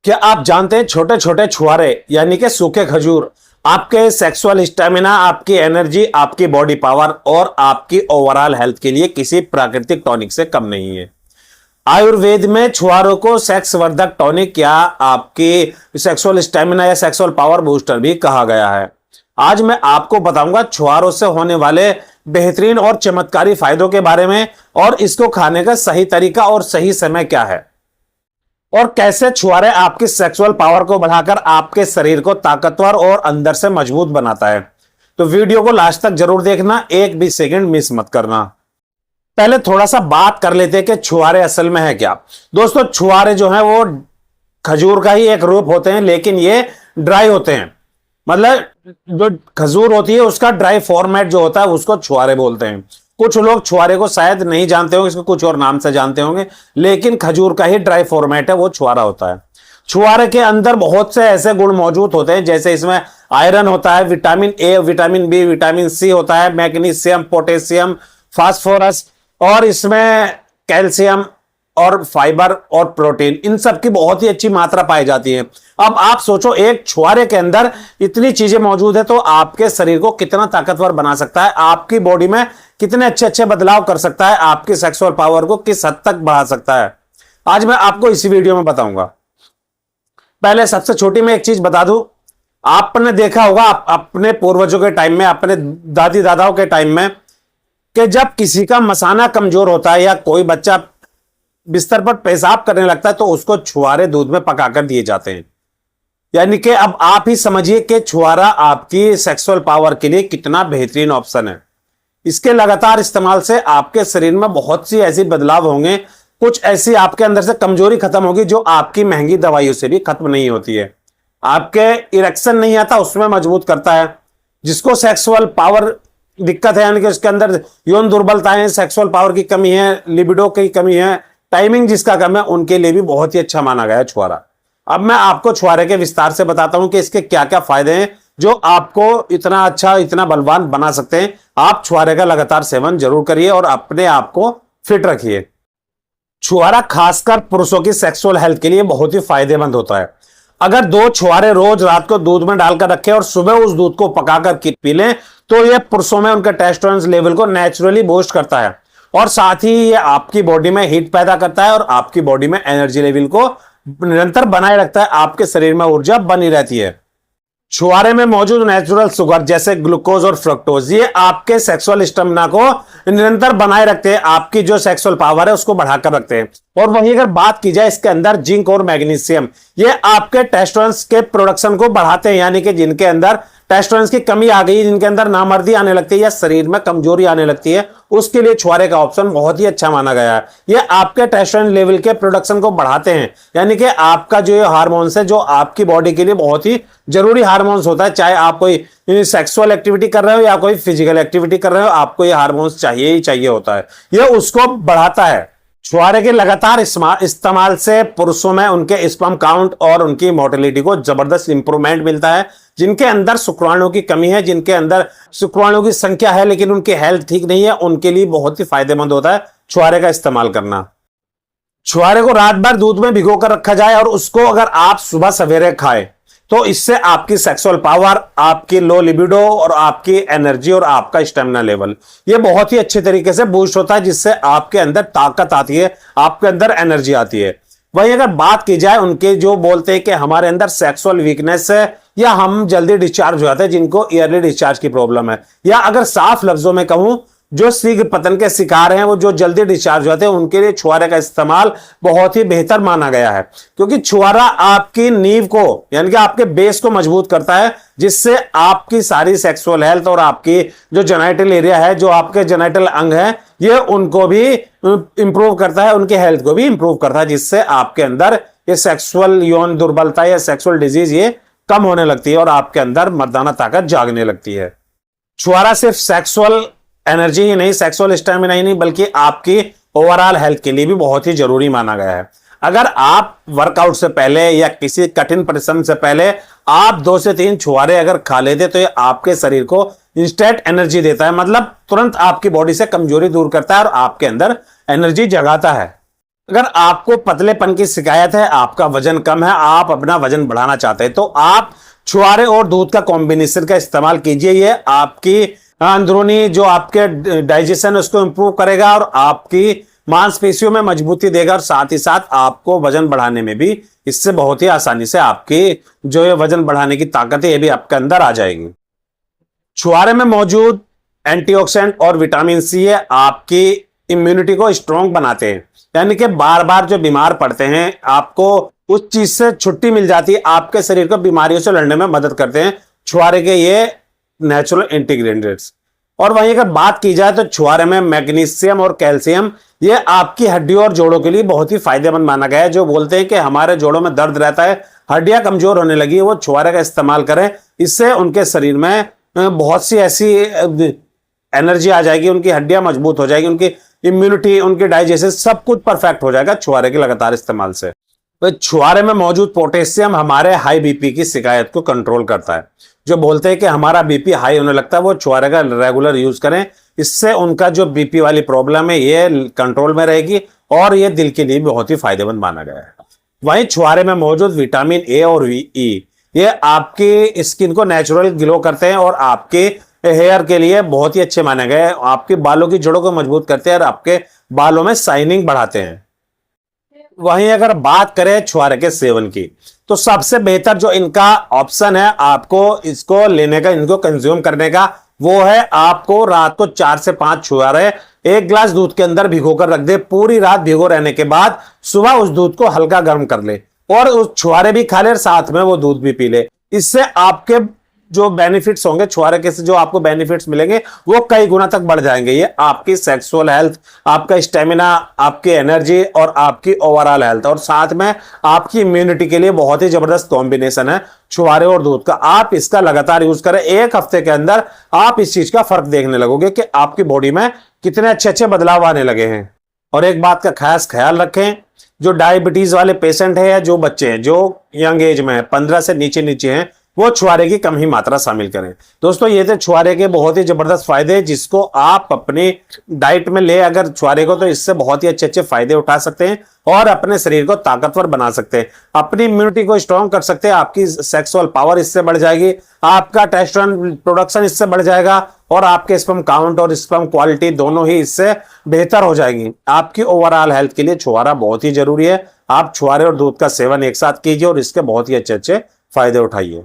क्या आप जानते हैं छोटे छोटे छुहारे यानी कि सूखे खजूर आपके सेक्सुअल स्टेमिना, आपकी एनर्जी, आपकी बॉडी पावर और आपकी ओवरऑल हेल्थ के लिए किसी प्राकृतिक टॉनिक से कम नहीं है। आयुर्वेद में छुहारों को सेक्स वर्धक टॉनिक या आपकी सेक्सुअल स्टेमिना या सेक्सुअल पावर बूस्टर भी कहा गया है। आज मैं आपको बताऊंगा छुहारों से होने वाले बेहतरीन और चमत्कारी फायदों के बारे में और इसको खाने का सही तरीका और सही समय क्या है और कैसे छुहारे आपकी सेक्सुअल पावर को बढ़ाकर आपके शरीर को ताकतवर और अंदर से मजबूत बनाता है। तो वीडियो को लास्ट तक जरूर देखना, एक भी सेकंड मिस मत करना। पहले थोड़ा सा बात कर लेते हैं कि छुहारे असल में है क्या। दोस्तों, छुहारे जो है वो खजूर का ही एक रूप होते हैं, लेकिन ये ड्राई होते हैं। मतलब जो खजूर होती है उसका ड्राई फॉर्मेट जो होता है उसको छुहारे बोलते हैं। कुछ लोग छुहारे को शायद नहीं जानते होंगे, इसको कुछ और नाम से जानते होंगे, लेकिन खजूर का ही ड्राई फॉर्मेट है, वो छुहारा होता है। छुहारे के अंदर बहुत से ऐसे गुण मौजूद होते हैं, जैसे इसमें आयरन होता है, vitamin A, vitamin B, vitamin C होता है, मैग्नीशियम, पोटेशियम, फास्फोरस, और इसमें कैल्शियम और फाइबर और प्रोटीन, इन सब की बहुत ही अच्छी मात्रा पाई जाती है। अब आप सोचो, एक छुहारे के अंदर इतनी चीजें मौजूद है तो आपके शरीर को कितना ताकतवर बना सकता है, आपकी बॉडी में कितने अच्छे अच्छे बदलाव कर सकता है, आपकी सेक्सुअल पावर को किस हद तक बढ़ा सकता है, आज मैं आपको इसी वीडियो में बताऊंगा। पहले सबसे छोटी में एक चीज बता दूं, आपने देखा होगा अपने पूर्वजों के टाइम में, अपने दादी दादाओं के टाइम में, कि जब किसी का मसाना कमजोर होता है या कोई बच्चा बिस्तर पर पेशाब करने लगता है तो उसको छुहारे दूध में पकाकर दिए जाते हैं। यानी कि अब आप ही समझिए कि छुहारा आपकी सेक्सुअल पावर के लिए कितना बेहतरीन ऑप्शन है। इसके लगातार इस्तेमाल से आपके शरीर में बहुत सी ऐसी बदलाव होंगे, कुछ ऐसी आपके अंदर से कमजोरी खत्म होगी जो आपकी महंगी दवाइयों से भी खत्म नहीं होती है। आपके इरेक्शन नहीं आता, उसमें मजबूत करता है। जिसको सेक्सुअल पावर दिक्कत है, यानी कि उसके अंदर यौन दुर्बलता है, सेक्सुअल पावर की कमी है, लिबिडो की कमी है, टाइमिंग जिसका कम है, उनके लिए भी बहुत ही अच्छा माना गया है छुहारा। अब मैं आपको छुहारे के विस्तार से बताता हूं कि इसके क्या क्या फायदे हैं जो आपको इतना अच्छा, इतना बलवान बना सकते हैं। आप छुहारे का लगातार सेवन जरूर करिए और अपने आप को फिट रखिए। छुहारा खासकर पुरुषों की सेक्सुअल हेल्थ के लिए बहुत ही फायदेमंद होता है। अगर 2 छुहारे रोज रात को दूध में डालकर रखें और सुबह उस दूध को पकाकर पी लें तो यह पुरुषों में उनके टेस्टोस्टेरोन लेवल को नेचुरली बूस्ट करता है और साथ ही ये आपकी बॉडी में हीट पैदा करता है और आपकी बॉडी में एनर्जी लेवल को निरंतर बनाए रखता है। आपके शरीर में ऊर्जा बनी रहती है। छुहारे में मौजूद नेचुरल शुगर जैसे ग्लूकोज और फ्रक्टोज, ये आपके सेक्सुअल स्टेमिना को निरंतर बनाए रखते हैं, आपकी जो सेक्सुअल पावर है उसको बढ़ाकर रखते हैं। और वहीं अगर बात की जाए इसके अंदर जिंक और मैग्नीशियम, ये आपके टेस्टोस्टेरोन के प्रोडक्शन को बढ़ाते हैं। यानी कि जिनके अंदर टेस्टोस्टेरोन की कमी आ गई, जिनके अंदर नामर्दी आने लगती है या शरीर में कमजोरी आने लगती है, उसके लिए छुहारे का ऑप्शन बहुत ही अच्छा माना गया है। ये आपके टेस्टोस्टेरोन लेवल के प्रोडक्शन को बढ़ाते हैं। यानी कि आपका जो हार्मोन्स है, जो आपकी बॉडी के लिए बहुत ही जरूरी हार्मोन्स होता है, चाहे आप कोई सेक्सुअल एक्टिविटी कर रहे हो या कोई फिजिकल एक्टिविटी कर रहे हो, आपको ये हार्मोन्स चाहिए ही चाहिए होता है, ये उसको बढ़ाता है। छुहारे के लगातार इस्तेमाल से पुरुषों में उनके स्पर्म काउंट और उनकी मोटिलिटी को जबरदस्त इंप्रूवमेंट मिलता है। जिनके अंदर शुक्राणुओं की कमी है, जिनके अंदर शुक्राणुओं की संख्या है लेकिन उनकी हेल्थ ठीक नहीं है, उनके लिए बहुत ही फायदेमंद होता है छुहारे का इस्तेमाल करना। छुहारे को रात भर दूध में भिगो कर रखा जाए और उसको अगर आप सुबह सवेरे खाएं तो इससे आपकी सेक्सुअल पावर, आपकी लो लिबिडो और आपकी एनर्जी और आपका स्टेमिना लेवल ये बहुत ही अच्छे तरीके से बूस्ट होता है, जिससे आपके अंदर ताकत आती है, आपके अंदर एनर्जी आती है। वहीं अगर बात की जाए उनके जो बोलते हैं कि हमारे अंदर सेक्सुअल वीकनेस है या हम जल्दी डिस्चार्ज हो जाते हैं, जिनको ईयरली डिस्चार्ज की प्रॉब्लम है, या अगर साफ लफ्जों में कहूं जो शीघ्र पतन के शिकार हैं, वो जो जल्दी डिस्चार्ज होते हैं, उनके लिए छुहारे का इस्तेमाल बहुत ही बेहतर माना गया है। क्योंकि छुहारा आपकी नींव को, यानी कि आपके बेस को मजबूत करता है, जिससे आपकी सारी सेक्सुअल हेल्थ और आपकी जो जेनाइटल एरिया है, जो आपके जेनाइटल अंग है, ये उनको भी इंप्रूव करता है, उनकी हेल्थ को भी इंप्रूव करता है, जिससे आपके अंदर ये सेक्सुअल यौन दुर्बलता या सेक्सुअल डिजीज ये कम होने लगती है और आपके अंदर मर्दाना ताकत जागने लगती है। छुहारा सिर्फ सेक्सुअल एनर्जी ही नहीं, सेक्सुअल स्टेमिना ही नहीं, बल्कि आपकी ओवरऑल हेल्थ के लिए भी बहुत ही जरूरी माना गया है। अगर आप वर्कआउट से पहले या किसी कठिन परिश्रम से पहले आप 2 से 3 छुहारे अगर खा लेते तो ये आपके शरीर को इंस्टेंट एनर्जी देता है, मतलब तुरंत आपकी बॉडी से कमजोरी दूर करता है और आपके अंदर एनर्जी जगाता है। अगर आपको पतलेपन की शिकायत है, आपका वजन कम है, आप अपना वजन बढ़ाना चाहते हैं, तो आप छुआरे और दूध का कॉम्बिनेशन का इस्तेमाल कीजिए। ये आपकी अंदरूनी जो आपके डाइजेशन है उसको इंप्रूव करेगा और आपकी मांसपेशियों में मजबूती देगा और साथ ही साथ आपको वजन बढ़ाने में भी इससे बहुत ही आसानी से आपकी जो ये वजन बढ़ाने की ताकत है ये भी आपके अंदर आ जाएगी। छुआरे में मौजूद एंटीऑक्सीडेंट और विटामिन सी है आपकी इम्यूनिटी को स्ट्रांग बनाते हैं, यानी कि बार बार जो बीमार पड़ते हैं आपको उस चीज से छुट्टी मिल जाती है, आपके शरीर को बीमारियों से लड़ने में मदद करते हैं छुआरे के ये नेचुरल इंटीग्रेंट्स। और वहीं अगर बात की जाए तो छुआरे में मैग्नीशियम और कैल्शियम ये आपकी हड्डियों और जोड़ों के लिए बहुत ही फायदेमंद माना गया है। जो बोलते हैं कि हमारे जोड़ों में दर्द रहता है, हड्डियां कमजोर होने लगी है, वो छुआरे का इस्तेमाल करें, इससे उनके शरीर में बहुत सी ऐसी एनर्जी आ जाएगी, उनकी हड्डियां मजबूत हो जाएगी, उनकी इम्यूनिटी, उनके डाइजेशन सब कुछ परफेक्ट हो जाएगा छुआरे के लगातार इस्तेमाल से। तो छुआरे में मौजूद पोटेशियम हमारे हाई बीपी की शिकायत को कंट्रोल करता है। जो बोलते हैं कि हमारा बीपी हाई होने लगता है, वो छुआरे का रेगुलर यूज करें, इससे उनका जो बीपी वाली प्रॉब्लम है ये कंट्रोल में रहेगी और ये दिल के लिए बहुत ही फायदेमंद माना गया है। वहीं छुआरे में मौजूद विटामिन ए और ई ये आपकी स्किन को नेचुरल ग्लो करते हैं और आपके हेयर के लिए बहुत ही अच्छे माने गए, आपके बालों की जड़ों को मजबूत करते हैं और आपके बालों में शाइनिंग बढ़ाते हैं। वहीं अगर बात करें छुआरे के सेवन की, तो सबसे बेहतर जो इनका ऑप्शन है आपको इसको लेने का, इनको कंज्यूम करने का, वो है आपको रात को 4 से 5 छुआरे 1 गिलास दूध के अंदर भिगोकर रख दे। पूरी रात भिगो रहने के बाद सुबह उस दूध को हल्का गर्म कर ले और उस छुआरे भी खा ले और साथ में वो दूध भी पी ले। इससे आपके जो बेनिफिट्स होंगे छुआरे के से, जो आपको बेनिफिट्स मिलेंगे वो कई गुना तक बढ़ जाएंगे। ये आपकी सेक्सुअल हेल्थ, आपका स्टेमिना, आपकी एनर्जी और आपकी ओवरऑल हेल्थ और साथ में आपकी इम्यूनिटी के लिए बहुत ही जबरदस्त कॉम्बिनेशन है छुआरे और दूध का। आप इसका लगातार यूज करें, 1 हफ्ते के अंदर आप इस चीज का फर्क देखने लगोगे कि आपकी बॉडी में कितने अच्छे अच्छे बदलाव आने लगे हैं। और एक बात का खास ख्याल रखें, जो डायबिटीज वाले पेशेंट है या जो बच्चे हैं जो यंग एज में है, 15 से नीचे हैं, वो छुआरे की कम ही मात्रा शामिल करें। दोस्तों ये थे छुआरे के बहुत ही जबरदस्त फायदे, जिसको आप अपनी डाइट में ले अगर छुआरे को, तो इससे बहुत ही अच्छे अच्छे फायदे उठा सकते हैं और अपने शरीर को ताकतवर बना सकते हैं, अपनी इम्यूनिटी को स्ट्रांग कर सकते हैं, आपकी सेक्सुअल पावर इससे बढ़ जाएगी, आपका टेस्टोस्टेरोन प्रोडक्शन इससे बढ़ जाएगा और आपके स्पर्म काउंट और स्पर्म क्वालिटी दोनों ही इससे बेहतर हो जाएगी। आपकी ओवरऑल हेल्थ के लिए छुआरा बहुत ही जरूरी है। आप छुआरे और दूध का सेवन एक साथ कीजिए और इसके बहुत ही अच्छे अच्छे फायदे उठाइए।